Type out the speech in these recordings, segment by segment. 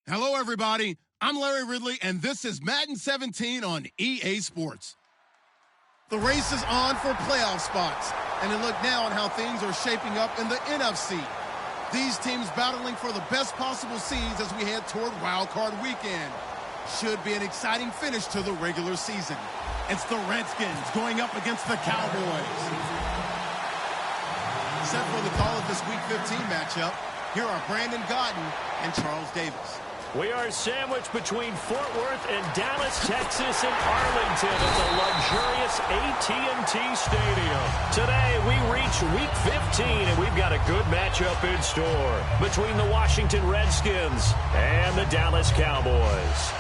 Hello, everybody. I'm Larry Ridley, and this is Madden 17 on EA Sports. The race is on for playoff spots, and a look now on how things are shaping up in the NFC. These teams battling for the best possible seeds as we head toward Wild Card Weekend. Should be an exciting finish to the regular season. It's the Redskins going up against the Cowboys. Set for the call of this Week 15 matchup, here are Brandon Gaudin and Charles Davis. We are sandwiched between Fort Worth and Dallas, Texas, and Arlington at the luxurious AT&T Stadium. Today, we reach Week 15, and we've got a good matchup in store between the Washington Redskins and the Dallas Cowboys.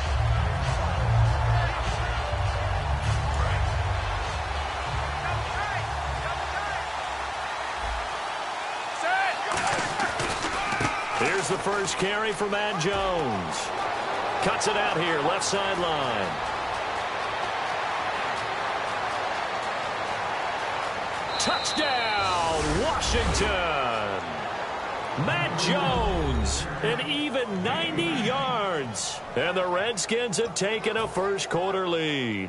Here's the first carry for Matt Jones. Cuts it out here, left sideline. Touchdown, Washington! Matt Jones, an even 90 yards. And the Redskins have taken a first-quarter lead.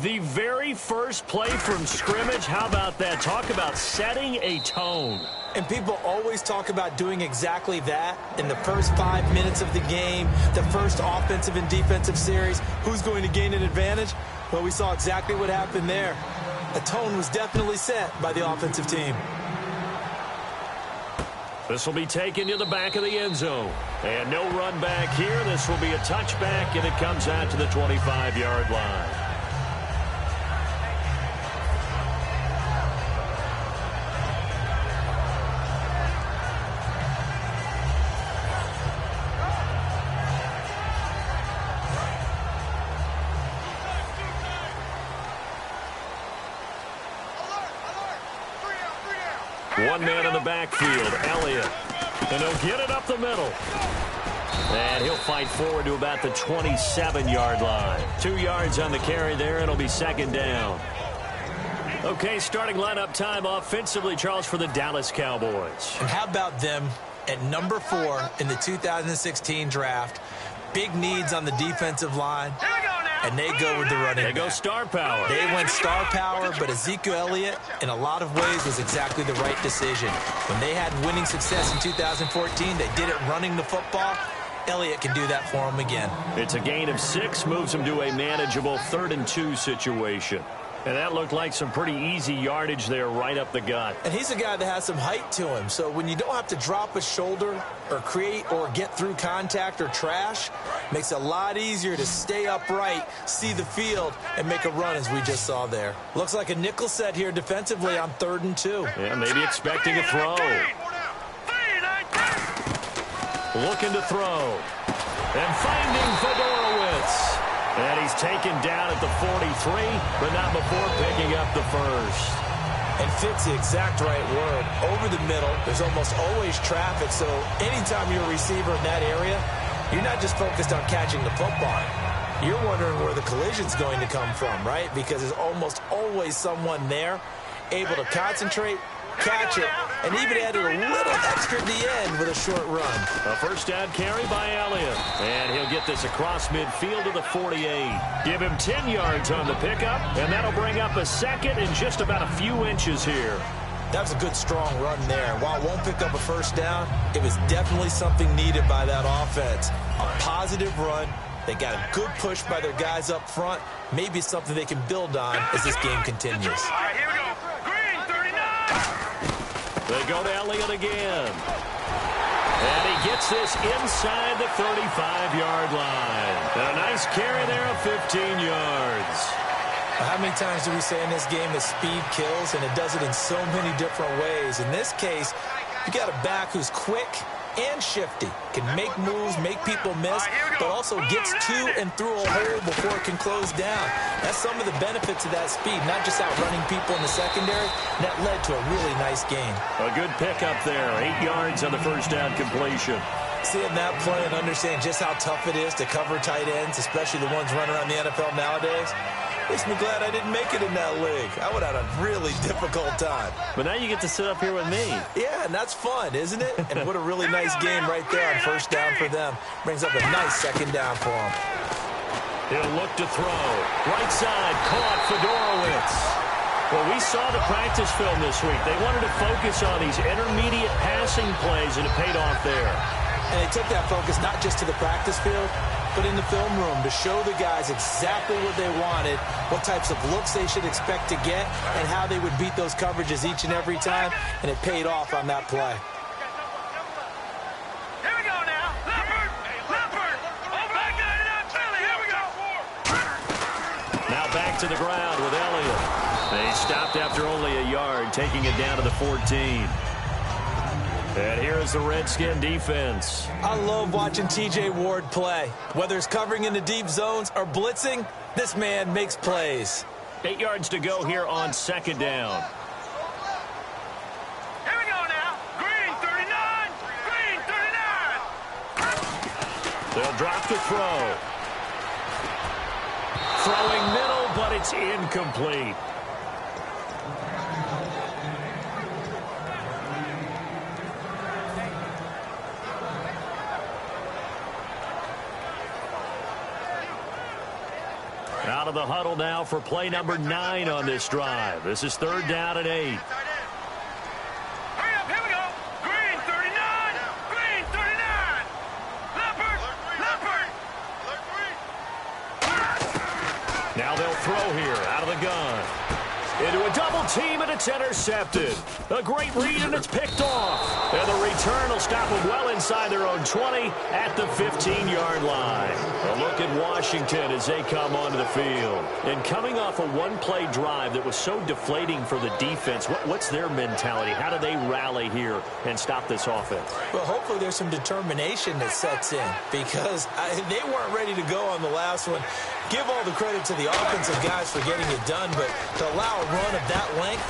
The very first play from scrimmage, how about that? Talk about setting a tone. And people always talk about doing exactly that in the first 5 minutes of the game, the first offensive and defensive series. Who's going to gain an advantage? Well, we saw exactly what happened there. The tone was definitely set by the offensive team. This will be taken to the back of the end zone. And no run back here. This will be a touchback, and it comes out to the 25-yard line. One man in the backfield, Elliott. And he'll get it up the middle. And he'll fight forward to about the 27-yard line. 2 yards on the carry there, and it'll be second down. Okay, starting lineup time offensively, Charles, for the Dallas Cowboys. And how about them at number 4 in the 2016 draft? Big needs on the defensive line. And they go with the running back. They go star power. They went star power, but Ezekiel Elliott, in a lot of ways, was exactly the right decision. When they had winning success in 2014, they did it running the football. Elliott can do that for them again. It's a gain of 6, moves them to a manageable 3rd and 2 situation. And that looked like some pretty easy yardage there right up the gut. And he's a guy that has some height to him. So when you don't have to drop a shoulder or create or get through contact or trash, makes it a lot easier to stay upright, see the field, and make a run as we just saw there. Looks like a nickel set here defensively on 3rd and 2. Yeah, maybe expecting a throw. Looking to throw. And finding Fedorowicz. And he's taken down at the 43, but not before picking up the first. And fits the exact right word. Over the middle, there's almost always traffic, so anytime you're a receiver in that area, you're not just focused on catching the football. You're wondering where the collision's going to come from, right? Because there's almost always someone there able to concentrate, catch it, and even add a little extra at the end with a short run. A first down carry by Elliott. And he'll get this across midfield to the 48. Give him 10 yards on the pickup, and that'll bring up a second in just about a few inches here. That was a good, strong run there. While it won't pick up a first down, it was definitely something needed by that offense. A positive run. They got a good push by their guys up front. Maybe something they can build on as this game continues. All right, here we go. Green, 39. They go to Elliott again. And he gets this inside the 35-yard line. And a nice carry there of 15 yards. How many times do we say in this game that speed kills, and it does it in so many different ways? In this case, you got a back who's quick and shifty, can make moves, make people miss, but also gets to and through a hole before it can close down. That's some of the benefits of that speed, not just outrunning people in the secondary. That led to a really nice gain. A good pickup there, 8 yards on the first down completion. Seeing that play and understand just how tough it is to cover tight ends, especially the ones running around the NFL nowadays, Makes me glad I didn't make it in that league. I would have had a really difficult time. But now you get to sit up here with me. Yeah, and that's fun, isn't it? And what a really nice game right there on first down for them. Brings up a nice second down for them. He'll look to throw. Right side, caught Fedorowicz. Well, we saw the practice film this week. They wanted to focus on these intermediate passing plays, and it paid off there. And they took that focus not just to the practice field, but in the film room to show the guys exactly what they wanted, what types of looks they should expect to get, and how they would beat those coverages each and every time, and it paid off on that play. Here we go now. Leopard. Here we go. Now back to the ground with Elliott. They stopped after only a yard, taking it down to the 14. And here is the Redskin defense. I love watching T.J. Ward play. Whether it's covering in the deep zones or blitzing, this man makes plays. 8 yards to go here on second down. Here we go now. Green 39. Green 39. They'll drop to throw. Throwing middle, but it's incomplete. Out of the huddle now for play number 9 on this drive. This is third down and 8. Hurry up. Here we go. Green 39. Green 39. Leopard. Now they'll throw here out of the gun. Into a double team, and it's intercepted. A great read, and it's picked off. And the return will stop them well inside their own 20 at the 15-yard line. A look at Washington as they come onto the field. And coming off a one-play drive that was so deflating for the defense, what's their mentality? How do they rally here and stop this offense? Well, hopefully there's some determination that sets in because they weren't ready to go on the last one. Give all the credit to the offensive guys for getting it done, but to allow a run of that length,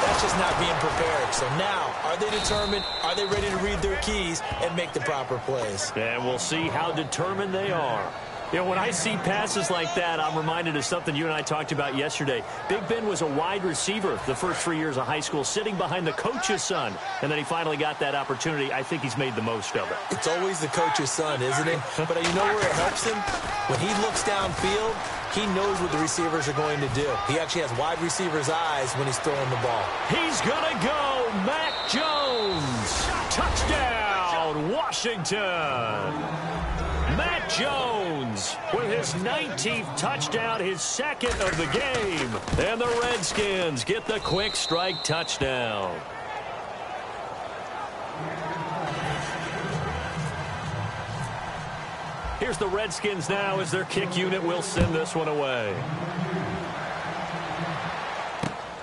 that's just not being prepared. So now, are they determined? Are they ready to read their keys and make the proper plays? And we'll see how determined they are. You know, when I see passes like that, I'm reminded of something you and I talked about yesterday. Big Ben was a wide receiver the first 3 years of high school, sitting behind the coach's son. And then he finally got that opportunity. I think he's made the most of it. It's always the coach's son, isn't it? But you know where it helps him? When he looks downfield, he knows what the receivers are going to do. He actually has wide receivers' eyes when he's throwing the ball. He's going to go. Mac Jones. Touchdown, Washington. Matt Jones with his 19th touchdown, his second of the game. And the Redskins get the quick strike touchdown. Here's the Redskins now as their kick unit will send this one away.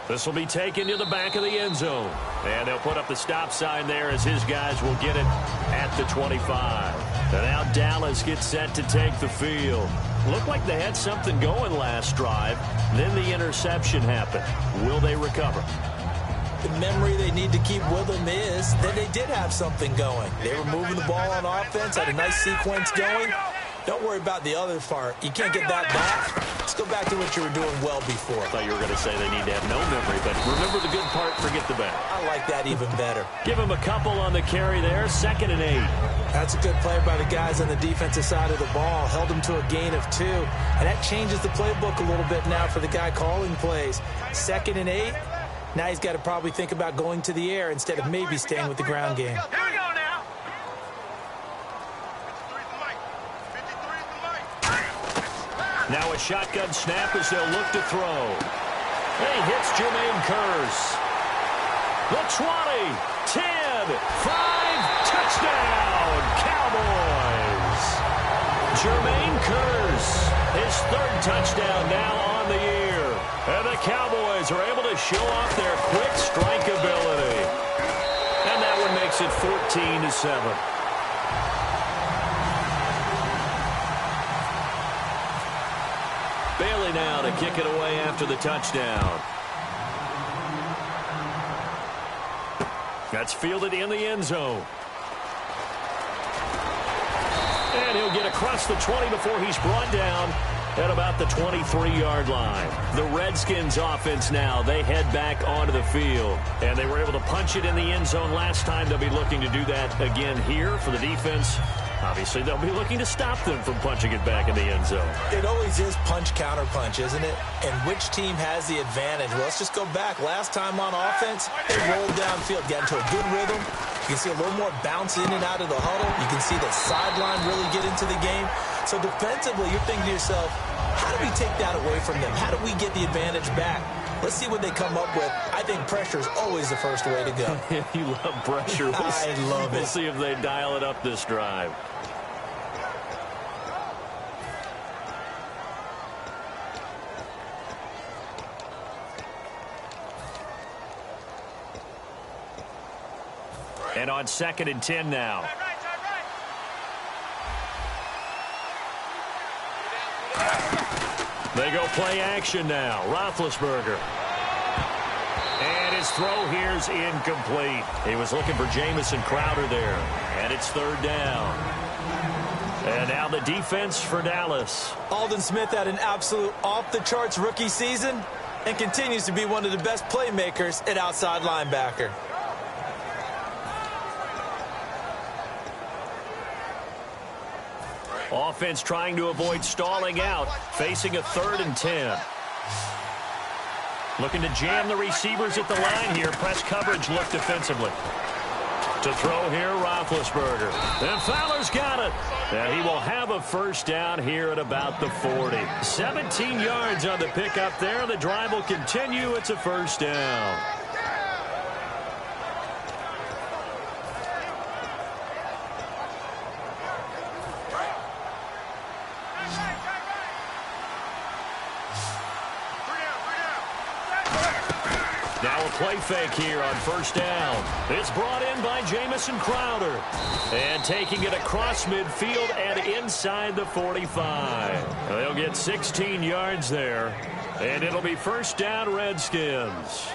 This will be taken to the back of the end zone. And they'll put up the stop sign there as his guys will get it at the 25. And now Dallas gets set to take the field. Looked like they had something going last drive. Then the interception happened. Will they recover? The memory they need to keep with them is that they did have something going. They were moving the ball on offense, had a nice sequence going. Don't worry about the other part. You can't get that back. Let's go back to what you were doing well before. I thought you were going to say they need to have no memory, but remember the good part, forget the bad. I like that even better. Give him a couple on the carry there, 2nd and 8. That's a good play by the guys on the defensive side of the ball. Held them to a gain of 2. And that changes the playbook a little bit now for the guy calling plays. 2nd and 8. Now he's got to probably think about going to the air instead of maybe staying with the ground game. Here we go now. Now a shotgun snap as they'll look to throw. And he hits Jermaine Kearse. The 20, 10, 5, touchdown, Cowboys. Jermaine Kearse, his 3rd touchdown now on the year. And the Cowboys are able to show off their quick strike ability. And that one makes it 14-7. Bailey now to kick it away after the touchdown. That's fielded in the end zone. And he'll get across the 20 before he's brought down at about the 23-yard line. The Redskins offense now, they head back onto the field. And they were able to punch it in the end zone last time. They'll be looking to do that again here for the defense. Obviously, they'll be looking to stop them from punching it back in the end zone. It always is punch, counter punch, isn't it? And which team has the advantage? Well, let's just go back. Last time on offense, they rolled downfield, got into a good rhythm. You can see a little more bounce in and out of the huddle. You can see the sideline really get into the game. So defensively, you're thinking to yourself, how do we take that away from them? How do we get the advantage back? Let's see what they come up with. I think pressure is always the first way to go. You love pressure. I love it. We'll see if they dial it up this drive. And on 2nd and 10 now. They go play action now. Roethlisberger. And his throw here's incomplete. He was looking for Jamison Crowder there. And it's 3rd down. And now the defense for Dallas. Aldon Smith had an absolute off-the-charts rookie season and continues to be one of the best playmakers at outside linebacker. Offense trying to avoid stalling out, facing a 3rd and 10. Looking to jam the receivers at the line here. Press coverage look defensively. To throw here, Roethlisberger. And Fowler's got it. And he will have a 1st down here at about the 40. 17 yards on the pickup there. The drive will continue. It's a 1st down. Now a play fake here on 1st down. It's brought in by Jamison Crowder. And taking it across midfield and inside the 45. They'll get 16 yards there. And it'll be 1st down Redskins.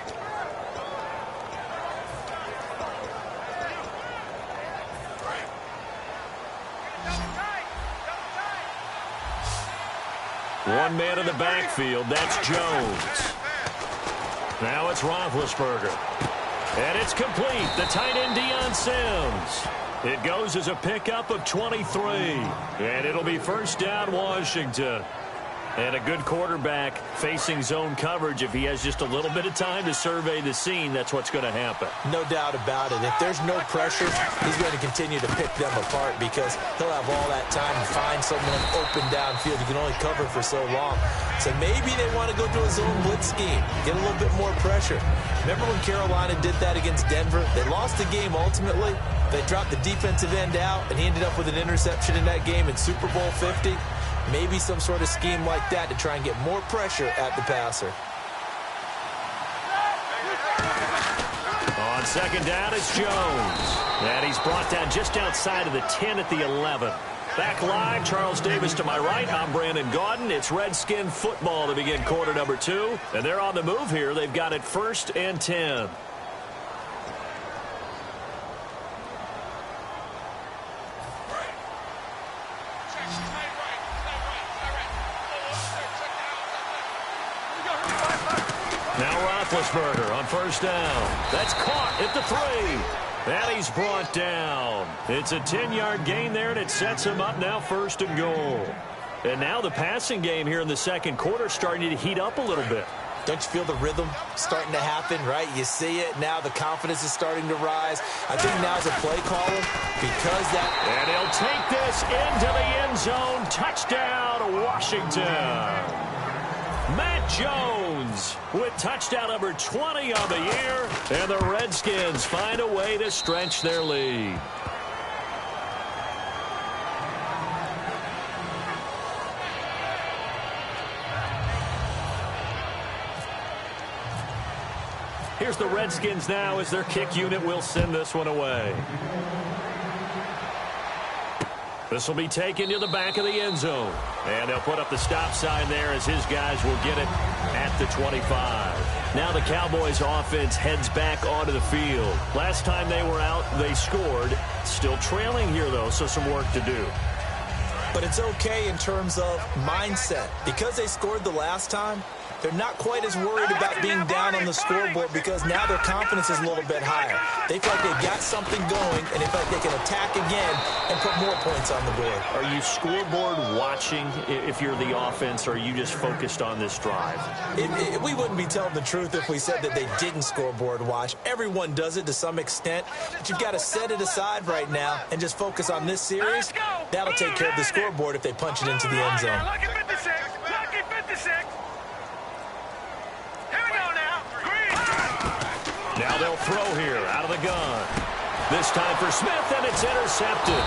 One man in the backfield. That's Jones. Now it's Roethlisberger. And it's complete. The tight end, Deion Sims. It goes as a pickup of 23. And it'll be 1st down Washington. And a good quarterback facing zone coverage. If he has just a little bit of time to survey the scene, that's what's going to happen. No doubt about it. If there's no pressure, he's going to continue to pick them apart because he'll have all that time to find someone open downfield. You can only cover for so long. So maybe they want to go to a zone blitz scheme, get a little bit more pressure. Remember when Carolina did that against Denver? They lost the game ultimately. They dropped the defensive end out, and he ended up with an interception in that game in Super Bowl 50. Maybe some sort of scheme like that to try and get more pressure at the passer. On 2nd down, it's Jones. And he's brought down just outside of the 10 at the 11. Back live, Charles Davis to my right. I'm Brandon Gaudin. It's Redskin football to begin quarter number 2. And they're on the move here. They've got it 1st and 10. Roethlisberger on 1st down. That's caught at the 3. And he's brought down. It's a 10-yard gain there, and it sets him up now 1st and goal. And now the passing game here in the 2nd quarter starting to heat up a little bit. Don't you feel the rhythm starting to happen, right? You see it. Now the confidence is starting to rise. I think now's a play caller because that... And he'll take this into the end zone. Touchdown, Washington. Matt Jones with touchdown number 20 on the year. And the Redskins find a way to stretch their lead. Here's the Redskins now as their kick unit will send this one away. This will be taken to the back of the end zone. And they'll put up the stop sign there as his guys will get it at the 25. Now the Cowboys offense heads back onto the field. Last time they were out, they scored. Still trailing here, though, so some work to do. But it's okay in terms of mindset. Because they scored the last time, they're not quite as worried about being down on the scoreboard because now their confidence is a little bit higher. They feel like they've got something going, and they feel like they can attack again and put more points on the board. Are you scoreboard watching if you're the offense, or are you just focused on this drive? We wouldn't be telling the truth if we said that they didn't scoreboard watch. Everyone does it to some extent, but you've got to set it aside right now and just focus on this series. That'll take care of the scoreboard if they punch it into the end zone. Lucky 56. Lucky 56. Now they'll throw here out of the gun. This time for Smith, and it's intercepted.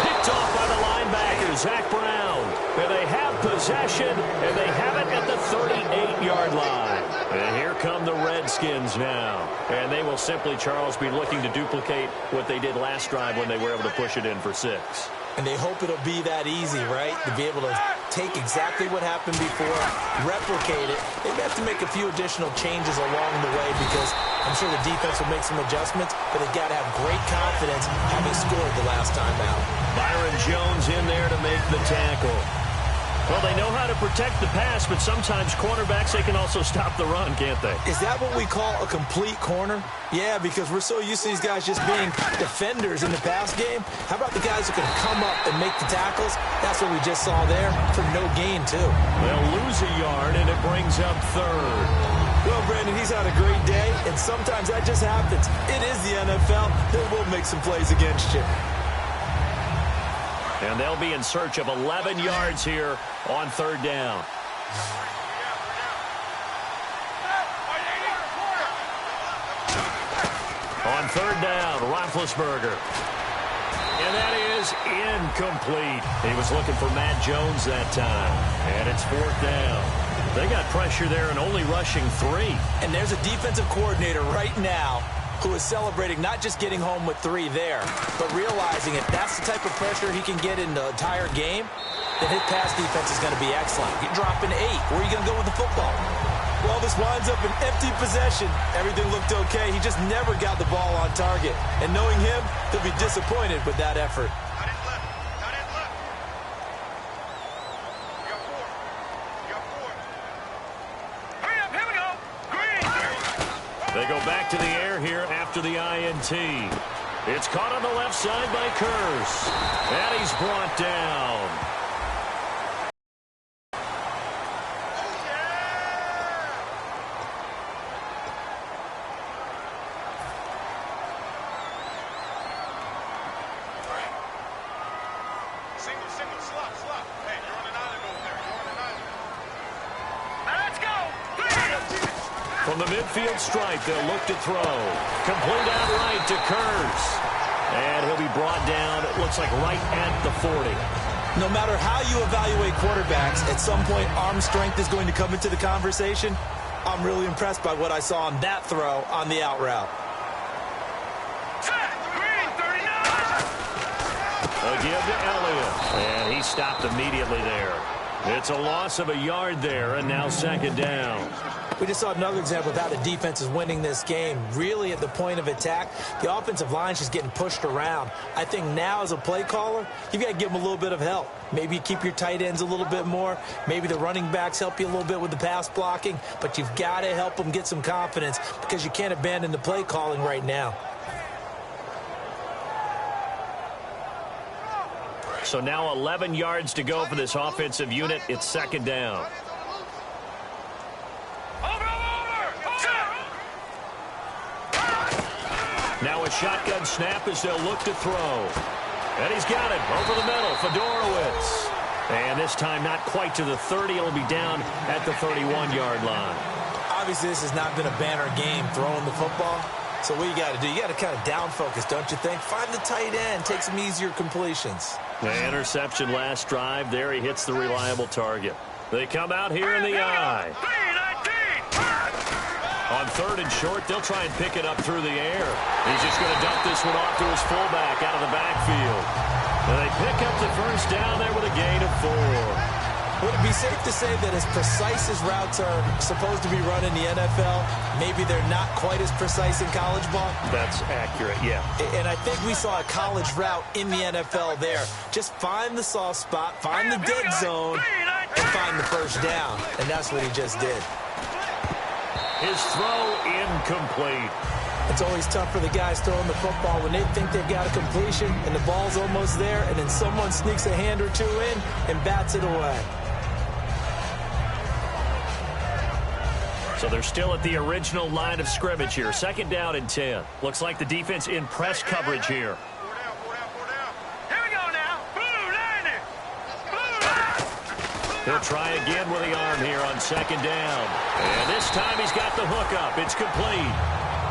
Picked off by the linebacker, Zach Brown. And they have possession, and they have it at the 38-yard line. And here come the Redskins now. And they will simply, Charles, be looking to duplicate what they did last drive when they were able to push it in for 6. And they hope it'll be that easy, right? To be able to take exactly what happened before, replicate it. They may have to make a few additional changes along the way because I'm sure the defense will make some adjustments, but they've got to have great confidence having scored the last time out. Byron Jones in there to make the tackle. Well, they know how to protect the pass, but sometimes cornerbacks, they can also stop the run, can't they? Is that what we call a complete corner? Yeah, because we're so used to these guys just being defenders in the pass game. How about the guys who can come up and make the tackles? That's what we just saw there for no gain, too. They'll lose a yard, and it brings up 3rd. Well, Brandon, he's had a great day, and sometimes that just happens. It is the NFL. They will make some plays against you. And they'll be in search of 11 yards here on 3rd down. On 3rd down, Roethlisberger. And that is incomplete. He was looking for Matt Jones that time. And it's 4th down. They got pressure there and only rushing 3. And there's a defensive coordinator right now who is celebrating not just getting home with 3 there, but realizing if that's the type of pressure he can get in the entire game, then his pass defense is going to be excellent. You're dropping 8. Where are you going to go with the football? Well, this winds up an empty possession. Everything looked okay. He just never got the ball on target. And knowing him, he'll be disappointed with that effort. They go back to the air here after the INT. It's caught on the left side by Kearse. And he's brought down. Single, slot. Hey, you're on an island over there. You're on an island. Let's go. From the midfield stripe, they'll look to throw. Complete out right to Kearse. And he'll be brought down, it looks like right at the 40. No matter how you evaluate quarterbacks, at some point arm strength is going to come into the conversation. I'm really impressed by what I saw on that throw on the out route. A give to Elliott. And he stopped immediately there. It's a loss of a yard there, and now 2nd down. We just saw another example of how the defense is winning this game. Really at the point of attack, the offensive line is just getting pushed around. I think now as a play caller, you've got to give them a little bit of help. Maybe you keep your tight ends a little bit more. Maybe the running backs help you a little bit with the pass blocking. But you've got to help them get some confidence because you can't abandon the play calling right now. So now 11 yards to go for this offensive unit. It's 2nd down. Now a shotgun snap as they'll look to throw. And he's got it over the middle. Fedorowicz. And this time not quite to the 30. It'll be down at the 31-yard line. Obviously, this has not been a banner game throwing the football. So what you got to do, you got to kind of down focus, don't you think? Find the tight end. Take some easier completions. The interception last drive. There he hits the reliable target. They come out here in the eye. On 3rd and short, they'll try and pick it up through the air. He's just going to dump this one off to his fullback out of the backfield. And they pick up the 1st down there with a gain of 4. Would it be safe to say that as precise as routes are supposed to be run in the NFL, maybe they're not quite as precise in college ball? That's accurate, yeah. And I think we saw a college route in the NFL there. Just find the soft spot, find the dead zone, and find the first down. And that's what he just did. His throw incomplete. It's always tough for the guys throwing the football when they think they've got a completion and the ball's almost there, and then someone sneaks a hand or two in and bats it away. So they're still at the original line of scrimmage here. 2nd down and 10. Looks like the defense in press coverage here. Here we go now. He'll try again with the arm here on 2nd down. And this time he's got the hook up. It's complete.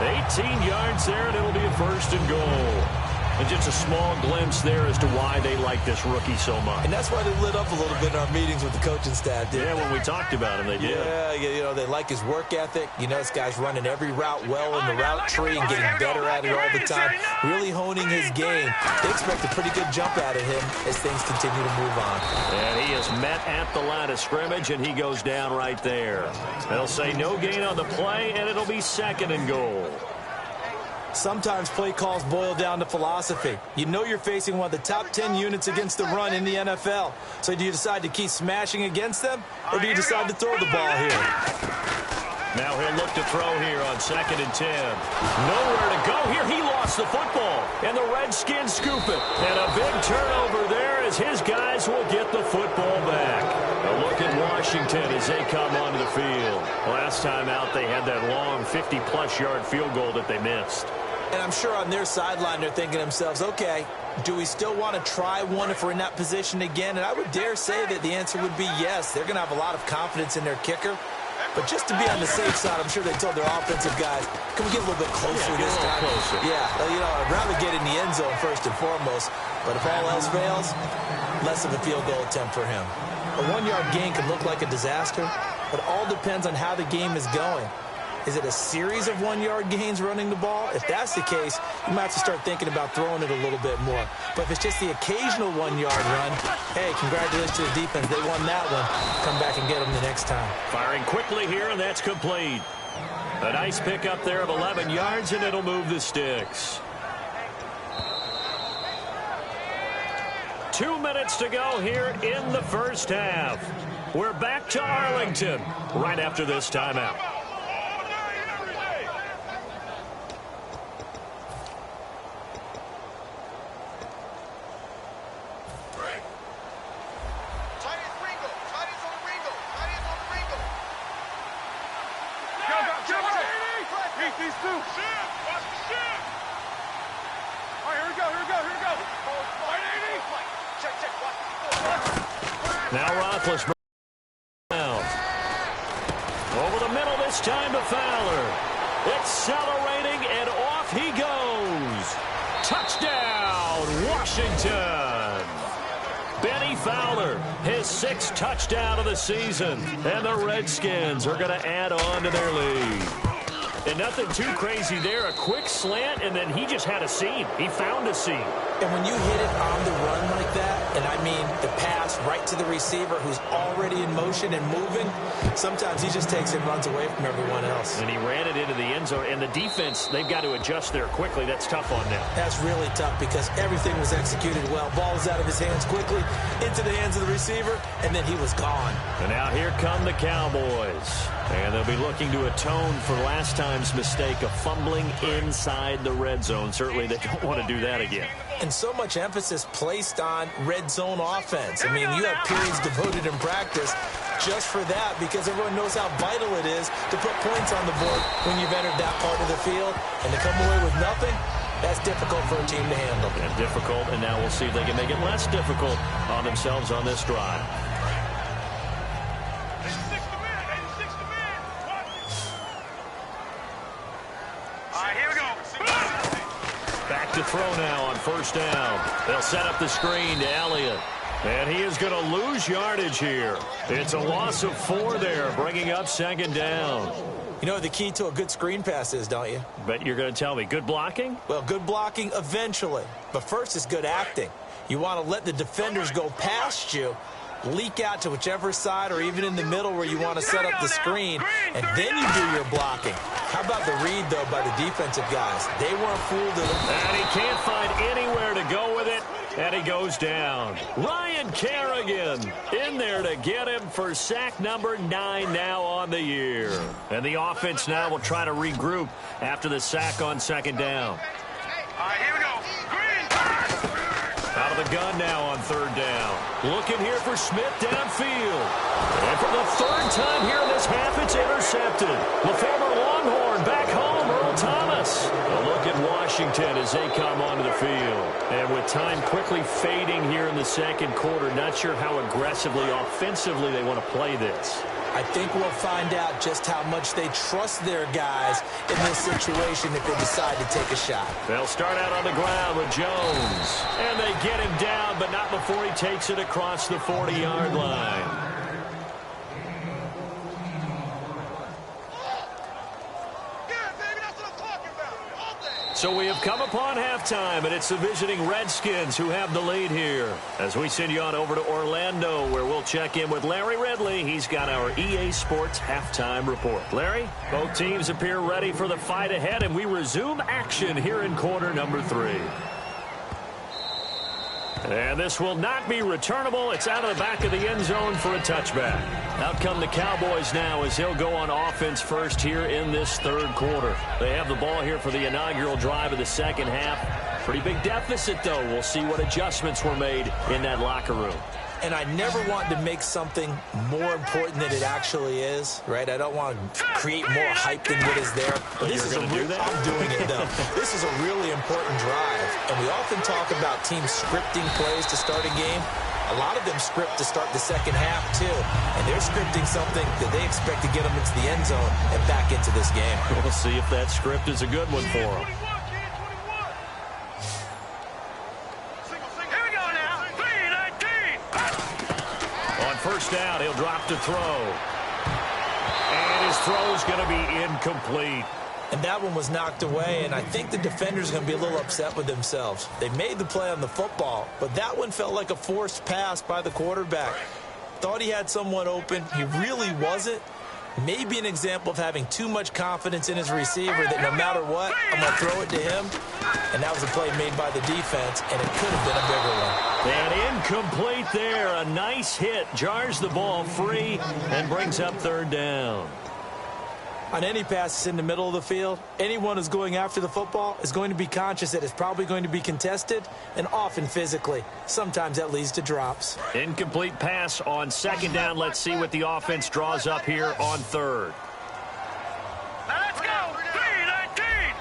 18 yards there, and it'll be a 1st and goal. And just a small glimpse there as to why they like this rookie so much. And that's why they lit up a little bit in our meetings with the coaching staff, didn't they? When we talked about him, they did. Yeah, you know, they like his work ethic. You know, this guy's running every route well in the route tree and getting better at it all the time, really honing his game. They expect a pretty good jump out of him as things continue to move on. And he is met at the line of scrimmage, and he goes down right there. They'll say no gain on the play, and it'll be 2nd and goal. Sometimes play calls boil down to philosophy. You know you're facing one of the top 10 units against the run in the NFL. So do you decide to keep smashing against them, or do you decide to throw the ball here? Now he'll look to throw here on 2nd and 10. Nowhere to go here. He lost the football, and the Redskins scoop it. And a big turnover there as his guys will get the football back. A look at Washington as they come onto the field. Last time out, they had that long 50-plus yard field goal that they missed. And I'm sure on their sideline they're thinking to themselves, okay, do we still want to try one if we're in that position again? And I would dare say that the answer would be yes. They're going to have a lot of confidence in their kicker. But just to be on the safe side, I'm sure they told their offensive guys, can we get a little bit closer this time? Yeah, you know, I'd rather get in the end zone first and foremost. But if all else fails, less of a field goal attempt for him. A 1-yard gain can look like a disaster, but all depends on how the game is going. Is it a series of 1-yard gains running the ball? If that's the case, you might have to start thinking about throwing it a little bit more. But if it's just the occasional 1-yard run, hey, congratulations to the defense. They won that one. Come back and get them the next time. Firing quickly here, and that's complete. A nice pickup there of 11 yards, and it'll move the sticks. 2 minutes to go here in the first half. We're back to Arlington right after this timeout. These two. Watch the ship. All right, here we go. Now Roethlisberger down. Over the middle this time to Fowler. Accelerating, and off he goes. Touchdown, Washington. Benny Fowler, his 6th touchdown of the season. And the Redskins are going to add on to their lead. And nothing too crazy there. A quick slant, and then he just had a seam. He found a seam. And when you hit it on the run like that, and I mean the pass right to the receiver who's already in motion and moving, sometimes he just takes it and runs away from everyone else. And he ran it into the end zone. And the defense, they've got to adjust there quickly. That's tough on them. That's really tough because everything was executed well. Ball was out of his hands quickly, into the hands of the receiver, and then he was gone. And now here come the Cowboys. And they'll be looking to atone for last time's mistake of fumbling inside the red zone. Certainly they don't want to do that again. And so much emphasis placed on red zone offense. I mean, you have periods devoted in practice just for that because everyone knows how vital it is to put points on the board when you've entered that part of the field. And to come away with nothing, that's difficult for a team to handle. And difficult, and now we'll see if they can make it less difficult on themselves on this drive. Back to throw now on 1st down. They'll set up the screen to Elliott. And he is going to lose yardage here. It's a loss of 4 there, bringing up 2nd down. You know what the key to a good screen pass is, don't you? Bet you're going to tell me. Good blocking? Well, good blocking eventually. But first is good acting. You want to let the defenders go past you, leak out to whichever side or even in the middle where you want to set up the screen, and then you do your blocking. How about the read, though, by the defensive guys? They weren't fooled at all. And he can't find anywhere to go with it, and he goes down. Ryan Kerrigan in there to get him for sack number 9 now on the year. And the offense now will try to regroup after the sack on second down. All right, here we go. Out of the gun now on third down. Looking here for Smith downfield. And for the third time here in this half, it's intercepted. The former Longhorn back home, Earl Thomas. A look at Washington as they come onto the field. And with time quickly fading here in the second quarter, not sure how aggressively, offensively they want to play this. I think we'll find out just how much they trust their guys in this situation if they decide to take a shot. They'll start out on the ground with Jones. And they get him down, but not before he takes it across the 40-yard line. So we have come upon halftime, and it's the visiting Redskins who have the lead here. As we send you on over to Orlando, where we'll check in with Larry Ridley. He's got our EA Sports halftime report. Larry, both teams appear ready for the fight ahead, and we resume action here in quarter number 3. And this will not be returnable. It's out of the back of the end zone for a touchback. Out come the Cowboys now as he'll go on offense first here in this third quarter. They have the ball here for the inaugural drive of the second half. Pretty big deficit, though. We'll see what adjustments were made in that locker room. And I never want to make something more important than it actually is, right? I don't want to create more hype than what is there. But this is I'm doing it, though. This is a really important drive. And we often talk about teams scripting plays to start a game. A lot of them script to start the second half, too. And they're scripting something that they expect to get them into the end zone and back into this game. We'll see if that script is a good one for them. First down, he'll drop to throw. And his throw is going to be incomplete. And that one was knocked away, and I think the defenders are going to be a little upset with themselves. They made the play on the football, but that one felt like a forced pass by the quarterback. Thought he had someone open. He really wasn't. Maybe an example of having too much confidence in his receiver that no matter what, I'm going to throw it to him. And that was a play made by the defense, and it could have been a bigger one. And incomplete there. A nice hit. Jars the ball free and brings up third down. On any passes in the middle of the field, anyone who's going after the football is going to be conscious that it's probably going to be contested and often physically. Sometimes that leads to drops. Incomplete pass on second down. Let's see what the offense draws up here on third. Let's go. 3-19.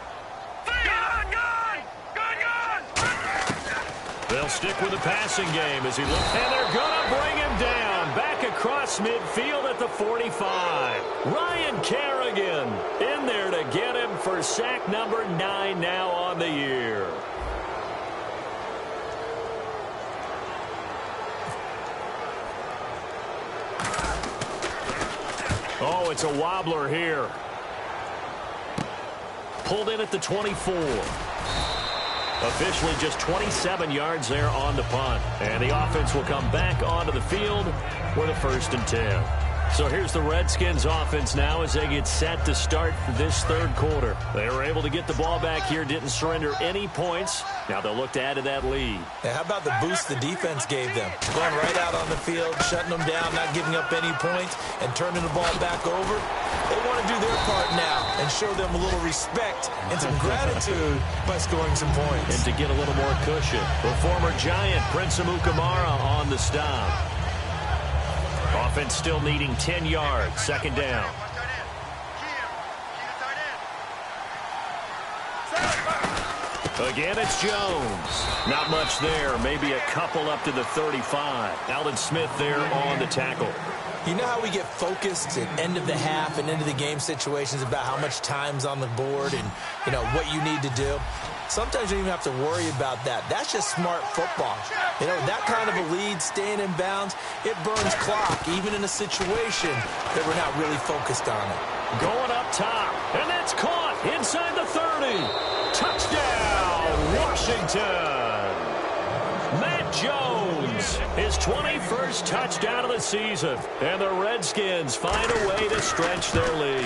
They'll stick with the passing game as he looks. And they're going to bring him down. Back across midfield at the 45. Ryan Kerrigan in there to get him for sack number 9 now on the year. Oh, it's a wobbler here. Pulled in at the 24. Officially just 27 yards there on the punt. And the offense will come back onto the field with a 1st and 10. So here's the Redskins offense now as they get set to start this third quarter. They were able to get the ball back here, didn't surrender any points. Now they'll look to add to that lead. Now, how about the boost the defense gave them? Going right out on the field, shutting them down, not giving up any points, and turning the ball back over. They want to do their part now and show them a little respect and some gratitude by scoring some points. And to get a little more cushion. The former Giant, Prince Amukamara, on the stop. Offense still needing 10 yards. Second down. Again, it's Jones. Not much there. Maybe a couple up to the 35. Alden Smith there on the tackle. You know how we get focused at end of the half and into the game situations about how much time's on the board and, you know, what you need to do? Sometimes you don't even have to worry about that. That's just smart football. You know, that kind of a lead, staying in bounds, it burns clock, even in a situation that we're not really focused on it. Going up top, and that's caught inside the 30. Touchdown, Washington. Matt Jones, his 21st touchdown of the season. And the Redskins find a way to stretch their lead.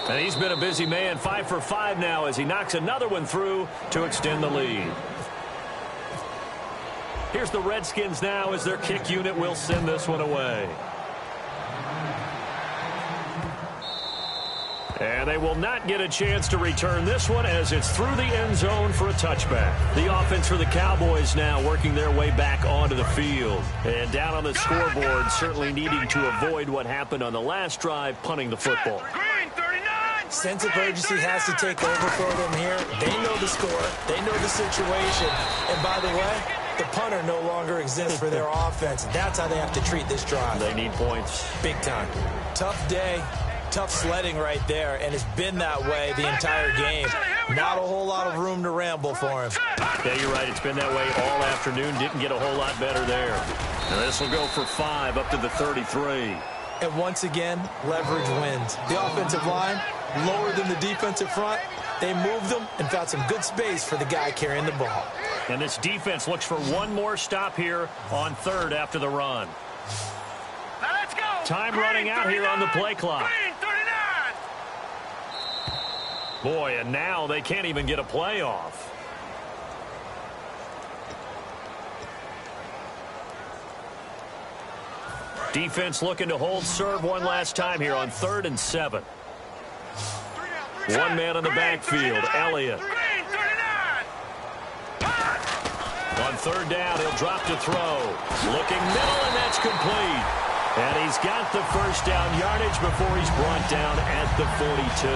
And he's been a busy man, 5 for 5 now as he knocks another one through to extend the lead. Here's the Redskins now as their kick unit will send this one away. And they will not get a chance to return this one as it's through the end zone for a touchback. The offense for the Cowboys now working their way back onto the field. And down on the scoreboard, certainly needing to avoid what happened on the last drive, punting the football. Sense of urgency has to take over for them here. They know the score. They know the situation. And by the way, the punter no longer exists for their offense. That's how they have to treat this drive. They need points. Big time. Tough day. Tough sledding right there, and it's been that way the entire game. Not a whole lot of room to ramble for him. Yeah, you're right. It's been that way all afternoon. Didn't get a whole lot better there. And this will go for 5 up to the 33. And once again, leverage wins. The offensive line, lower than the defensive front. They moved them and found some good space for the guy carrying the ball. And this defense looks for one more stop here on 3rd after the run. Now let's go. Time running out here on the play clock. Boy, and now they can't even get a play off. Defense looking to hold serve one last time here on 3rd and 7. One man in the backfield, Elliott. On 3rd down, he'll drop to throw. Looking middle, and that's complete. And he's got the first down yardage before he's brought down at the 42.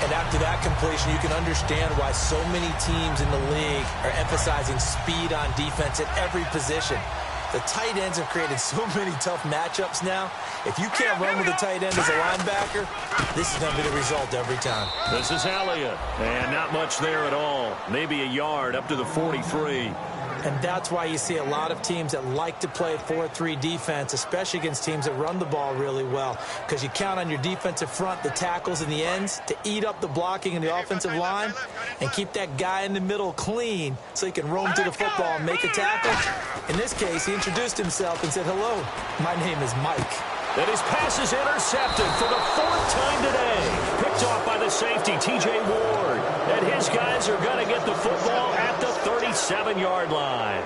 And after that completion, you can understand why so many teams in the league are emphasizing speed on defense at every position. The tight ends have created so many tough matchups now. If you can't run with a tight end as a linebacker, this is going to be the result every time. This is Elliott, and not much there at all. Maybe a yard up to the 43. And that's why you see a lot of teams that like to play 4-3 defense, especially against teams that run the ball really well, because you count on your defensive front, the tackles and the ends, to eat up the blocking in the offensive line and keep that guy in the middle clean so he can roam to the football and make a tackle. In this case, he introduced himself and said, "Hello, my name is Mike." And his pass is intercepted for the 4th time today. Picked off by the safety, T.J. Ward. And his guys are going to get the football at the 37-yard line.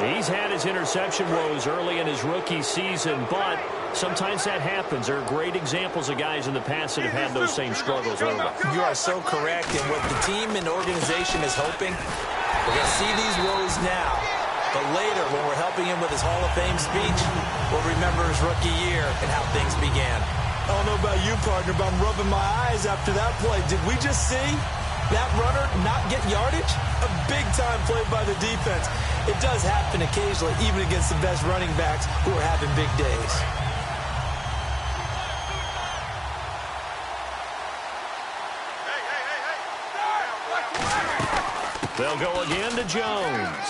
He's had his interception woes early in his rookie season, but sometimes that happens. There are great examples of guys in the past that have had those same struggles early. You are so correct. And what the team and organization is hoping, we're going to see these woes now. But later, when we're helping him with his Hall of Fame speech, we'll remember his rookie year and how things began. I don't know about you, partner, but I'm rubbing my eyes after that play. Did we just see that runner not get yardage? A big-time play by the defense. It does happen occasionally, even against the best running backs who are having big days. They'll go again to Jones.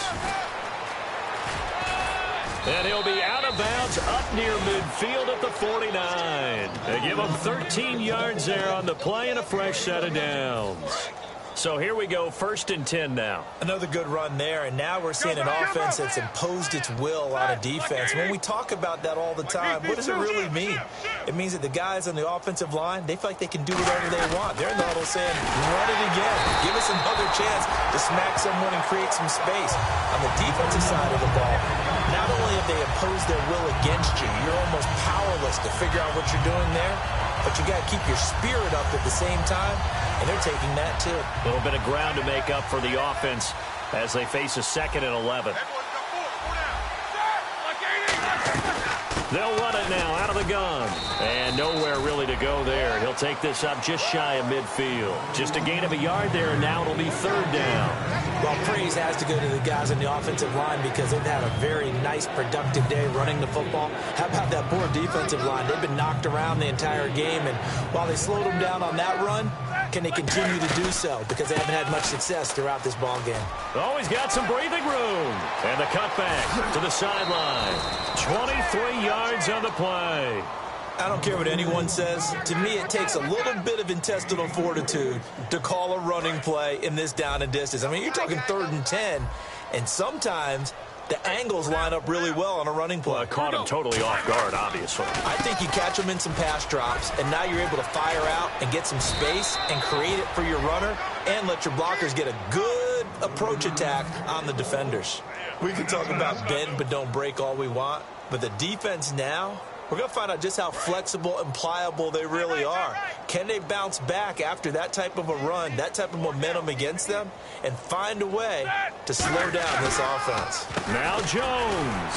And he'll be out of bounds up near midfield at the 49. They give him 13 yards there on the play and a fresh set of downs. So here we go, 1st and 10 now. Another good run there, and now we're seeing an offense that's imposed its will on a defense. When we talk about that all the time, what does it really mean? It means that the guys on the offensive line, they feel like they can do whatever they want. They're in the huddle saying, run it again. Give us another chance to smack someone and create some space. On the defensive side of the ball, not only have they imposed their will against you, you're almost powerless to figure out what you're doing there, but you got to keep your spirit up at the same time, and they're taking that too. A little bit of ground to make up for the offense as they face a 2nd and 11. They'll run it now out of the gun. And nowhere really to go there. He'll take this up just shy of midfield. Just a gain of a yard there, and now it'll be 3rd down. Well, praise has to go to the guys on the offensive line because they've had a very nice, productive day running the football. How about that poor defensive line? They've been knocked around the entire game, and while they slowed them down on that run, can they continue to do so? Because they haven't had much success throughout this ball game. Oh, he's got some breathing room. And the cutback to the sideline. 23 yards on the play. I don't care what anyone says. To me, it takes a little bit of intestinal fortitude to call a running play in this down and distance. I mean, you're talking 3rd and 10, And sometimes the angles line up really well on a running play. Well, it caught him totally off guard, obviously. I think you catch him in some pass drops, and now you're able to fire out and get some space and create it for your runner and let your blockers get a good approach attack on the defenders. We can talk about bend but don't break all we want, but the defense now, we're going to find out just how flexible and pliable they really are. Can they bounce back after that type of a run, that type of momentum against them, and find a way to slow down this offense? Now Jones.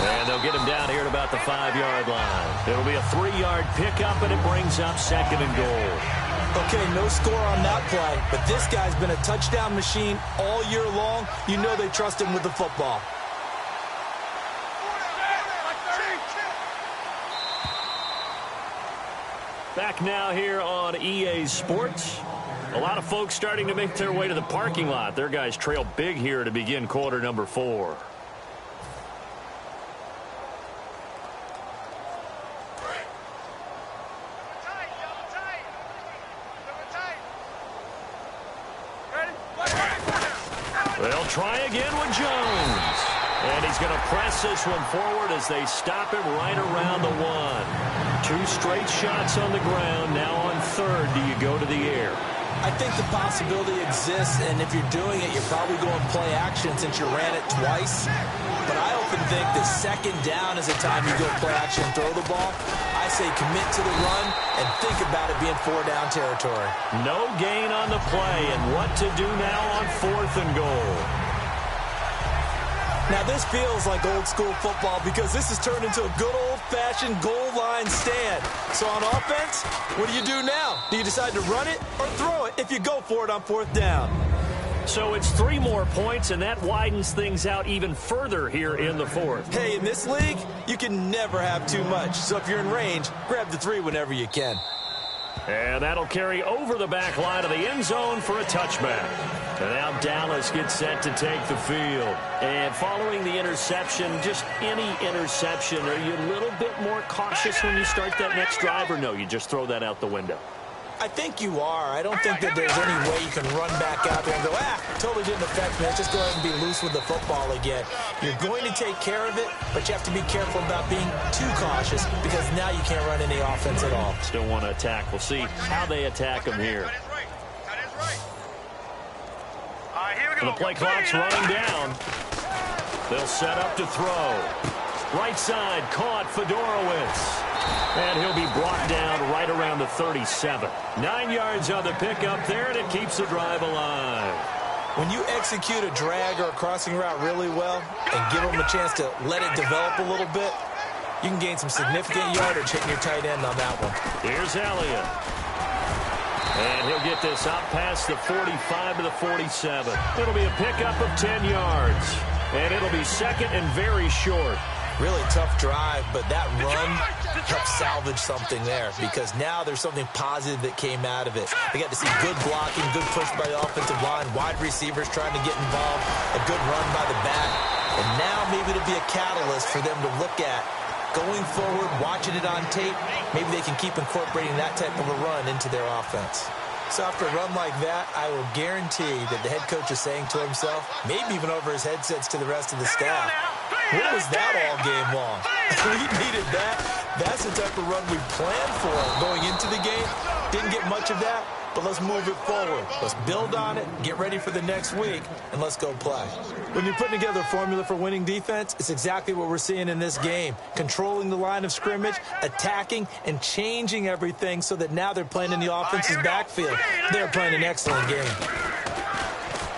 And they'll get him down here at about the 5-yard line. It'll be a 3-yard pickup, and it brings up 2nd and goal. Okay, no score on that play, but this guy's been a touchdown machine all year long. You know they trust him with the football. Back now here on EA Sports. A lot of folks starting to make their way to the parking lot. Their guys trail big here to begin quarter number 4. They'll try again with Jones. And he's going to press this one forward as they stop him right around the 1. 2 straight shots on the ground. Now on 3rd, do you go to the air? I think the possibility exists, and if you're doing it, you're probably going play action since you ran it twice. But I often think that 2nd down is the time you go play action and throw the ball. I say commit to the run and think about it being 4-down territory. No gain on the play, and what to do now on 4th and goal. Now, this feels like old-school football because this has turned into a good old-fashioned goal line stand. So on offense, what do now? Do you decide to run it or throw it if you go for it on 4th down? So it's 3 more points, and that widens things out even further here in the 4th. Hey, in this league, you can never have too much. So if you're in range, grab the 3 whenever you can. And that'll carry over the back line of the end zone for a touchback. And now Dallas gets set to take the field. And following the interception, just any interception, are you a little bit more cautious when you start that next drive, or no, you just throw that out the window? I think you are. I don't think that there's any way you can run back out there and go, totally didn't affect me. Let's just go ahead and be loose with the football again. You're going to take care of it, but you have to be careful about being too cautious because now you can't run any offense at all. Still want to attack. We'll see how they attack him here. And the play clock's running down. They'll set up to throw. Right side, caught Fedorowicz. And he'll be brought down right around the 37. 9 yards on the pickup there, and it keeps the drive alive. When you execute a drag or a crossing route really well and give them a chance to let it develop a little bit, you can gain some significant yardage hitting your tight end on that one. Here's Elliott. And he'll get this out past the 45 to the 47. It'll be a pickup of 10 yards. And it'll be 2nd and very short. Really tough drive, but that run helped salvage something there because now there's something positive that came out of it. They got to see good blocking, good push by the offensive line, wide receivers trying to get involved, a good run by the back. And now maybe it'll be a catalyst for them to look at going forward, watching it on tape. Maybe they can keep incorporating that type of a run into their offense. So after a run like that, I will guarantee that the head coach is saying to himself, maybe even over his headsets to the rest of the staff, what was that all game long? We needed that. That's the type of run we planned for going into the game. Didn't get much of that, but let's move it forward. Let's build on it, get ready for the next week, and let's go play. When you're putting together a formula for winning defense, it's exactly what we're seeing in this game. Controlling the line of scrimmage, attacking, and changing everything so that now they're playing in the offense's backfield. They're playing an excellent game.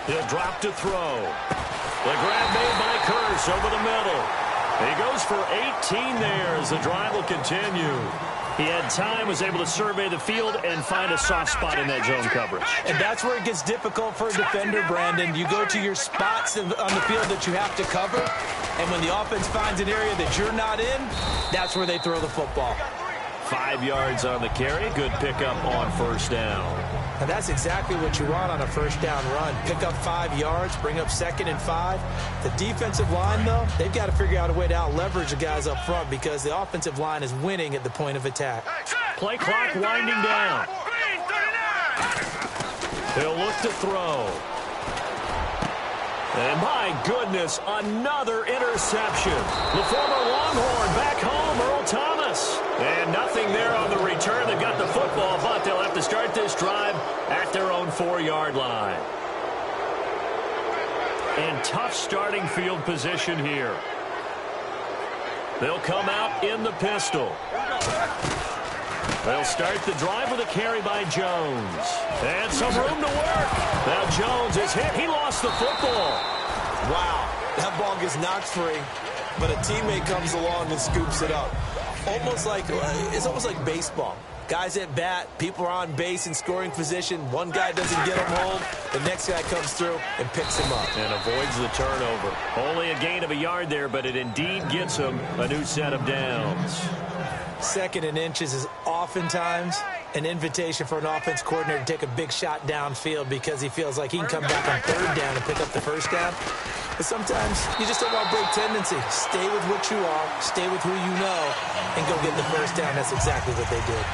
He'll drop to throw. The grab made by Kearse over the middle. He goes for 18 there as the drive will continue. He had time, was able to survey the field and find a soft spot in that zone coverage. And that's where it gets difficult for a defender, Brandon. You go to your spots on the field that you have to cover, and when the offense finds an area that you're not in, that's where they throw the football. 5 yards on the carry. Good pickup on 1st down. And that's exactly what you want on a 1st down run. Pick up 5 yards, bring up 2nd and 5. The defensive line, though, they've got to figure out a way to out-leverage the guys up front because the offensive line is winning at the point of attack. Play clock winding down. He'll look to throw. And my goodness, another interception. The former Longhorn back home, Earl Thomas. And nothing there on the return. They've got the football, but they'll have to start this drive at their own 4-yard line. And tough starting field position here. They'll come out in the pistol. They'll start the drive with a carry by Jones. And some room to work. Now Jones is hit. He lost the football. Wow, that ball gets knocked free, but a teammate comes along and scoops it up. It's almost like baseball. Guys at bat, people are on base in scoring position. One guy doesn't get him home. The next guy comes through and picks him up. And avoids the turnover. Only a gain of a yard there, but it indeed gets him a new set of downs. 2nd and inches is oftentimes an invitation for an offense coordinator to take a big shot downfield because he feels like he can come back on 3rd down and pick up the 1st down. But sometimes you just don't want break tendency. Stay with what you are, stay with who you know, and go get the 1st down. That's exactly what they did.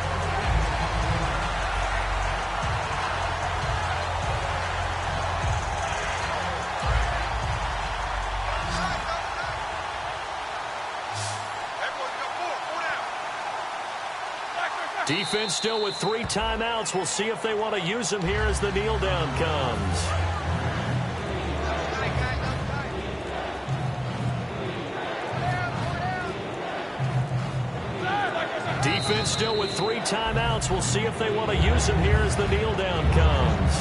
Defense still with 3 timeouts. We'll see if they want to use them here as the kneel down comes. Defense still with 3 timeouts. We'll see if they want to use them here as the kneel down comes.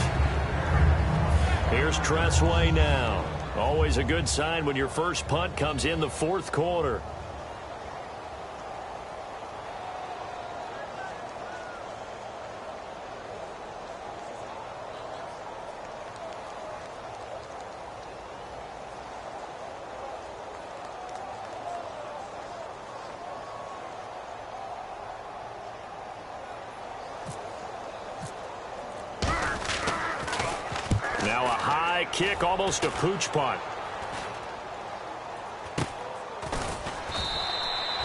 Here's Tressway now. Always a good sign when your first punt comes in the 4th quarter. Now a high kick, almost a pooch punt.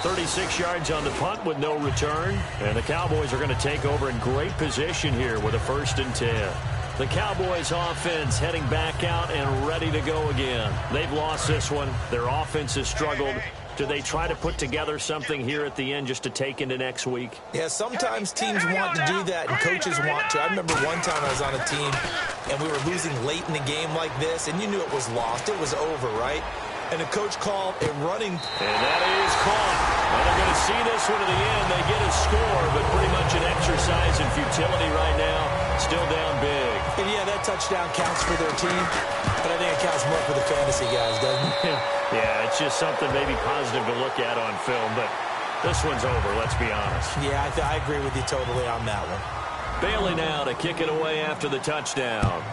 36 yards on the punt with no return. And the Cowboys are going to take over in great position here with a 1st and 10. The Cowboys offense heading back out and ready to go again. They've lost this one. Their offense has struggled. Do they try to put together something here at the end just to take into next week? Yeah, sometimes teams want to do that and coaches want to. I remember one time I was on a team and we were losing late in the game like this, and you knew it was lost. It was over, right? And the coach called a running. And that is caught. Well, they're going to see this one to the end. They get a score, but pretty much an exercise in futility right now. Still down big. And yeah, that touchdown counts for their team, but I think it counts more for the fantasy guys, doesn't it? Yeah, it's just something maybe positive to look at on film, but this one's over, let's be honest. Yeah, I agree with you totally on that one. Bailey now to kick it away after the touchdown.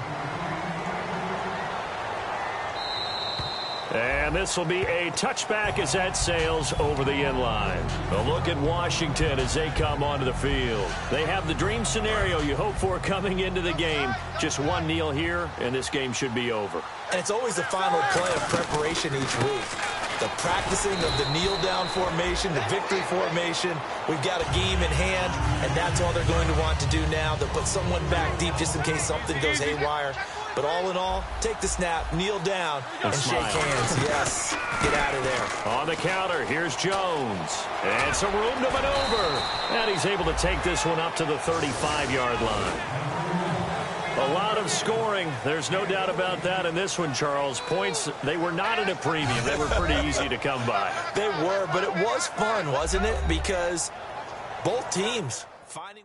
And this will be a touchback as that sails over the end line. A look at Washington as they come onto the field. They have the dream scenario you hope for coming into the game. Just one kneel here, and this game should be over. And it's always the final play of preparation each week. The practicing of the kneel-down formation, the victory formation. We've got a game in hand, and that's all they're going to want to do now. They'll put someone back deep just in case something goes haywire. But all in all, take the snap, kneel down, and shake hands. Yes, get out of there. On the counter, here's Jones. And some room to maneuver. And he's able to take this one up to the 35-yard line. A lot of scoring. There's no doubt about that in this one, Charles. Points, they were not at a premium. They were pretty easy to come by. They were, but it was fun, wasn't it? Because both teams finding...